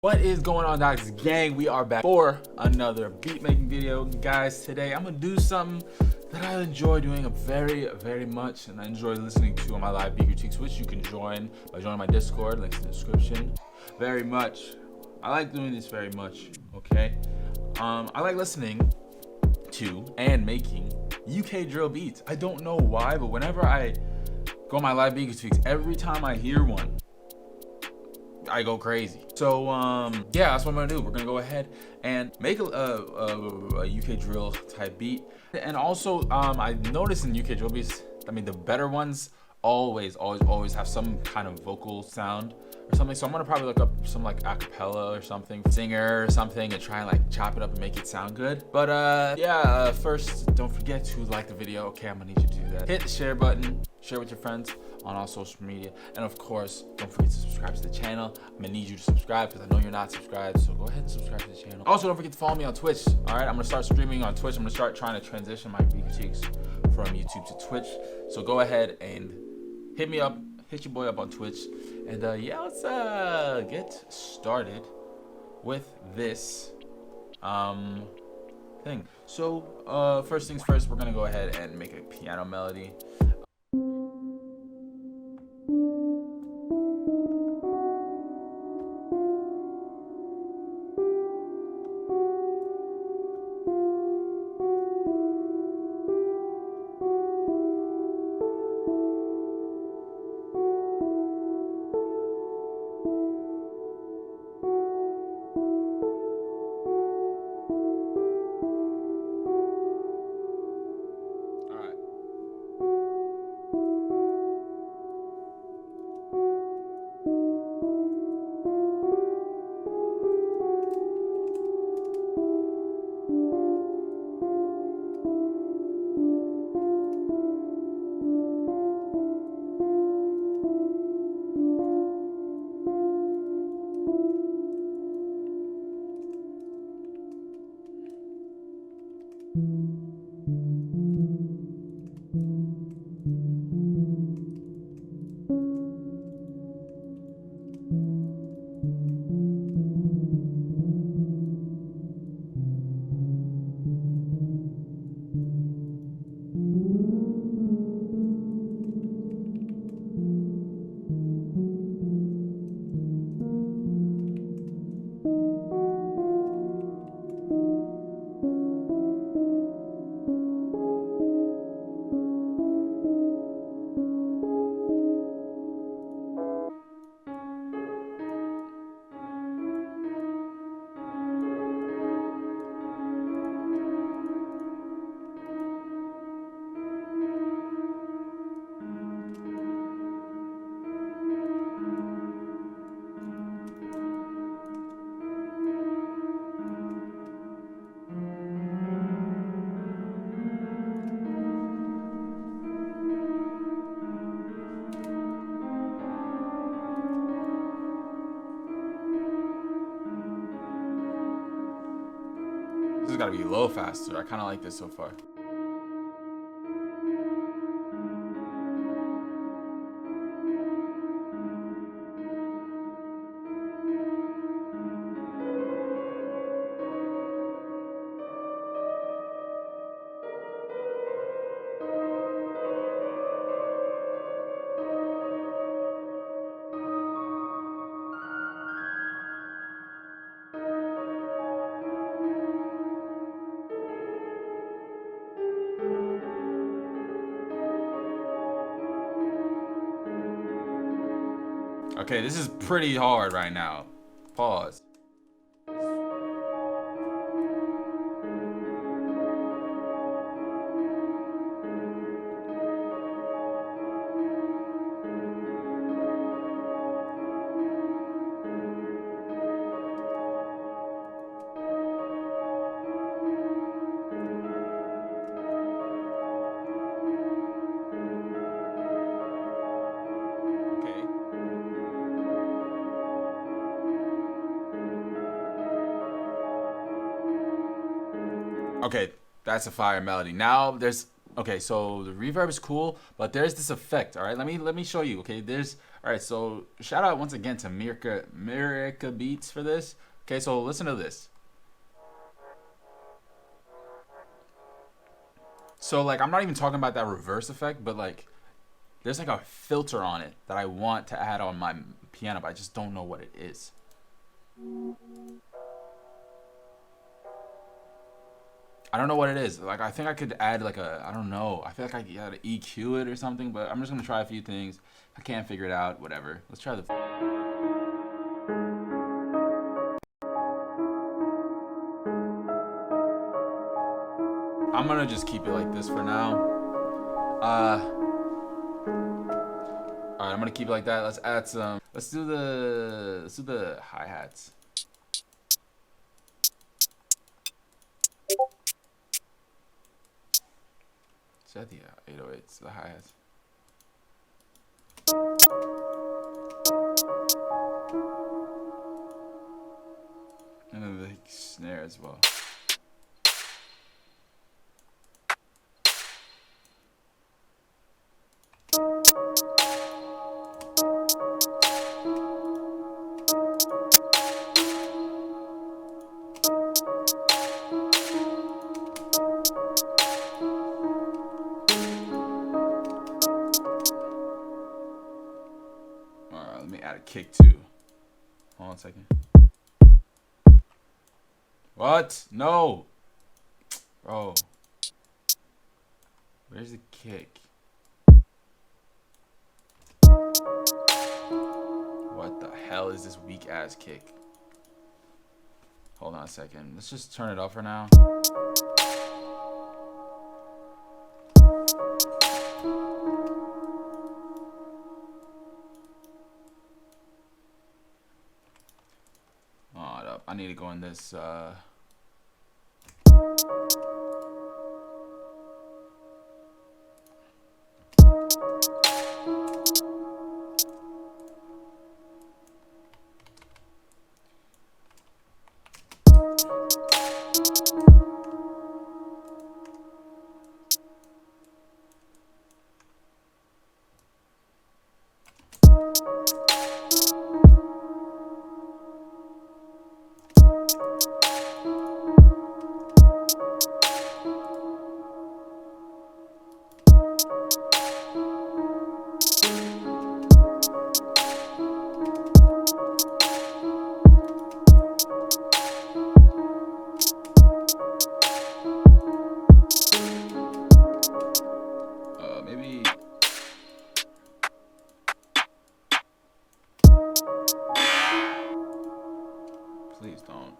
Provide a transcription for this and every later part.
What is going on, Docs Gang? We are back for another beat making video. Guys, today I'm gonna do something that I enjoy doing very much, and I enjoy listening to on my live beat critiques, which you can join by joining my Discord, links in the description. Very much. I like doing this very much, okay? I like listening to and making UK drill beats. I don't know why, but whenever I go on my live beat critiques, every time I hear one, I go crazy. So yeah, that's what I'm gonna do. We're gonna go ahead and make a UK drill type beat. And also I noticed in UK drill beats, I mean the better ones always have some kind of vocal sound or something. So I'm gonna probably look up some like acapella or something, singer or something, and try and like chop it up and make it sound good. But yeah, first don't forget to like the video. Okay, I'm gonna need you to do that. Hit the share button, share with your friends on all social media, and of course don't forget to subscribe to the channel. I'm gonna need you to subscribe because I know you're not subscribed, so go ahead and subscribe to the channel. Also, don't forget to follow me on Twitch. All right, I'm gonna start streaming on Twitch. I'm gonna start trying to transition my beat critiques from YouTube to Twitch, so go ahead and hit me up, hit your boy up on Twitch, and yeah, let's get started with this thing. So first things first, we're gonna go ahead and make a piano melody. This has got to be low faster. I kind of like this so far. Okay, this is pretty hard right now. Pause. Okay, that's a fire melody. Now there's, okay, so the reverb is cool, but there's this effect. All right, let me show you. Okay, there's All right, so shout out once again to Mirka Beats for this. Okay, so listen to this. So like I'm not even talking about that reverse effect, but like there's like a filter on it that I want to add on my piano, but I just don't know what it is. I don't know what it is. Like I think I could add like a, I don't know. I feel like I gotta EQ it or something, but I'm just gonna try a few things. If I can't figure it out, whatever. Let's try the. I'm gonna just keep it like this for now. All right, I'm gonna keep it like that. Let's add some. Let's do the hi hats. Is that the 808s? The hi hats. And then the snare as well. Alright, let me add a kick too. Hold on a second. What? No! Bro. Where's the kick? What the hell is this weak ass kick? Hold on a second. Let's just turn it off for now. Oh, I need to go in this maybe. Please don't.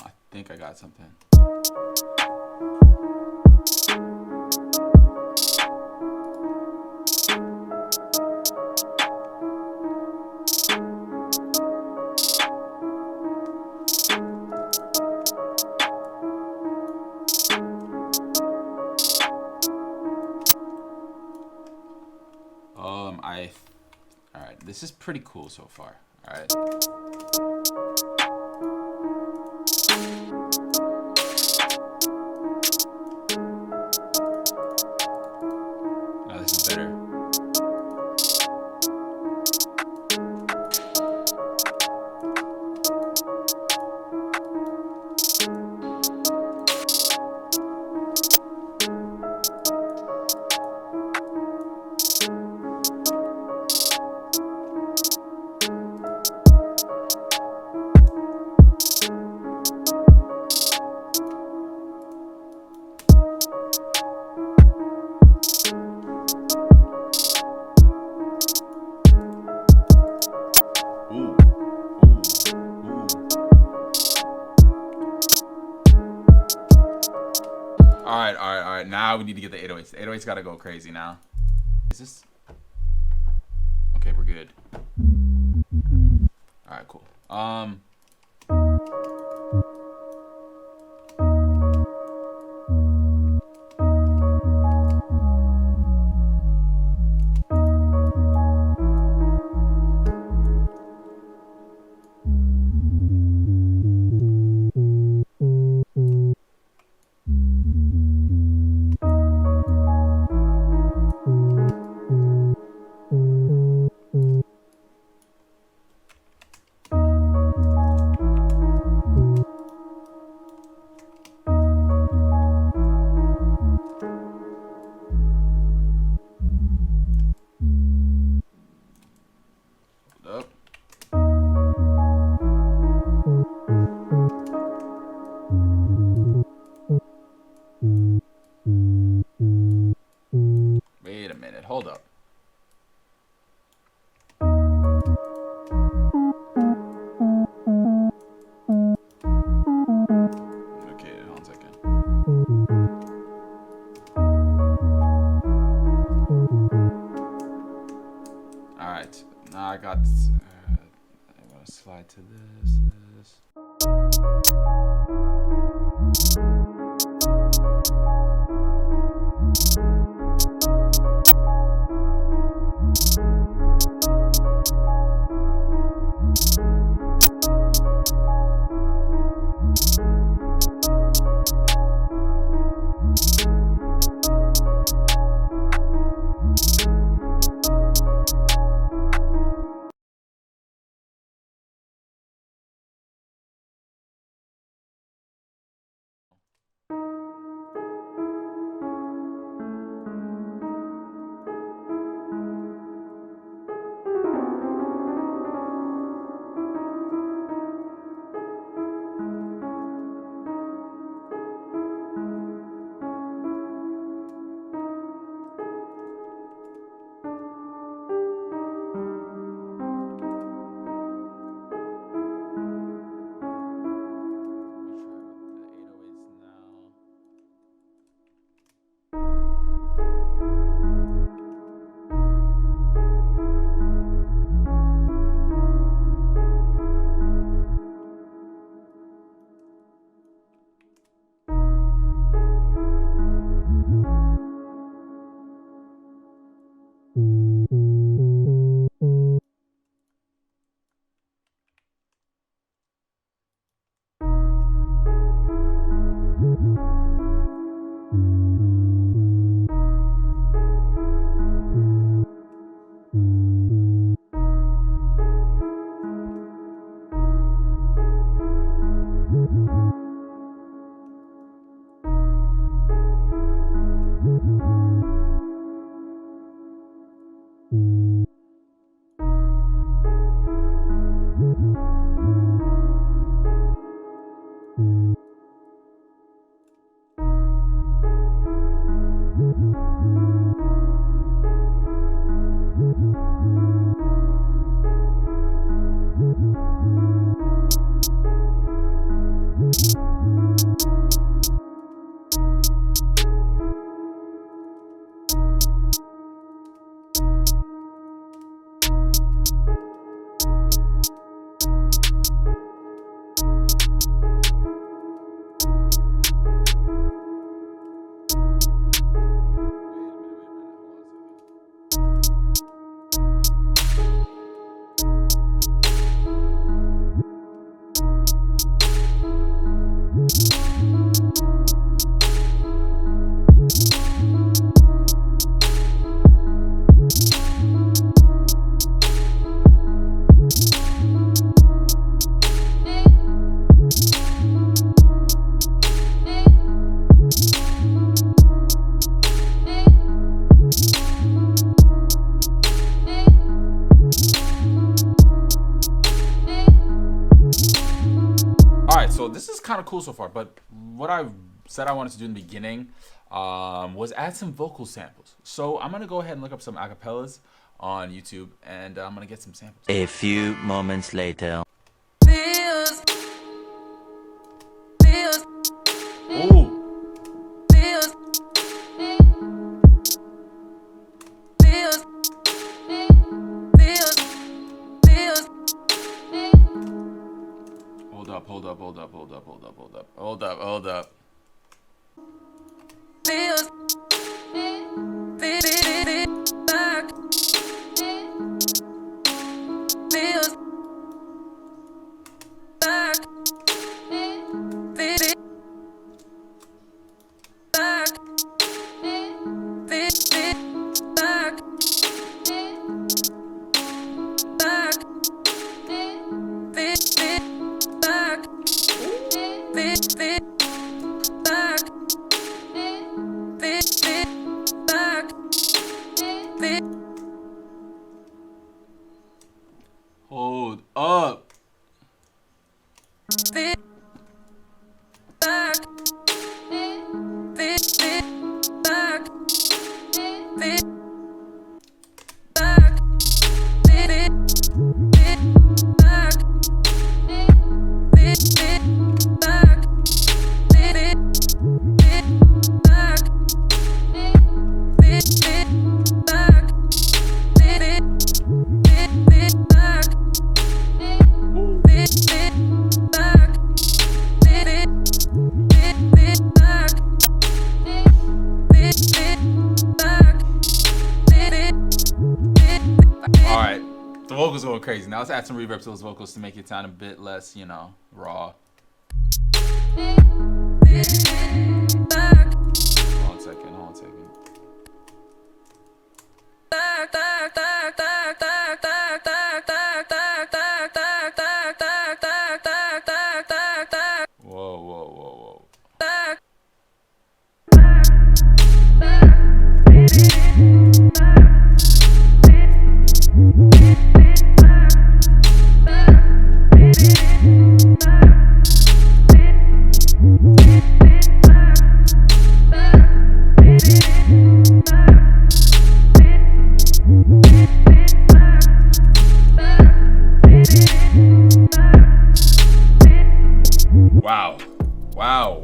I think I got something. All right, this is pretty cool so far. All right. Now this is better. All right. Now we need to get the 808s. The 808s gotta go crazy now. Is this? Okay, we're good. All right, cool. All right, now I got this. I'm gonna slide to this. So this is kind of cool so far, but what I said I wanted to do in the beginning was add some vocal samples. So I'm gonna go ahead and look up some acapellas on YouTube, and I'm gonna get some samples. A few moments later. Ooh. Hold up. Hold up. vocals going crazy. Now let's add some reverb to those vocals to make it sound a bit less, you know, raw. Hold on a second, hold on a second. Whoa, whoa, whoa, whoa.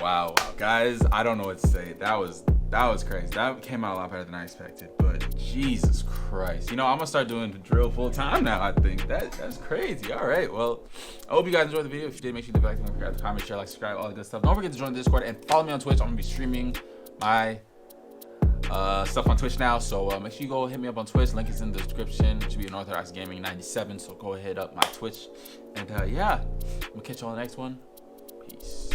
Wow, guys, I don't know what to say. That was crazy. That came out a lot better than I expected, but Jesus Christ. You know, I'm gonna start doing the drill full time now. I think that's crazy. All right, well, I hope you guys enjoyed the video. If you did, make sure you leave a like, don't forget to comment, share, like, subscribe, all the good stuff. Don't forget to join the Discord and follow me on Twitch. I'm gonna be streaming my stuff on Twitch now, so make sure you go hit me up on Twitch. Link is in the description. It should be Unorthodox Gaming 97, so go hit up my Twitch. And yeah, I'm gonna catch you on the next one. Peace.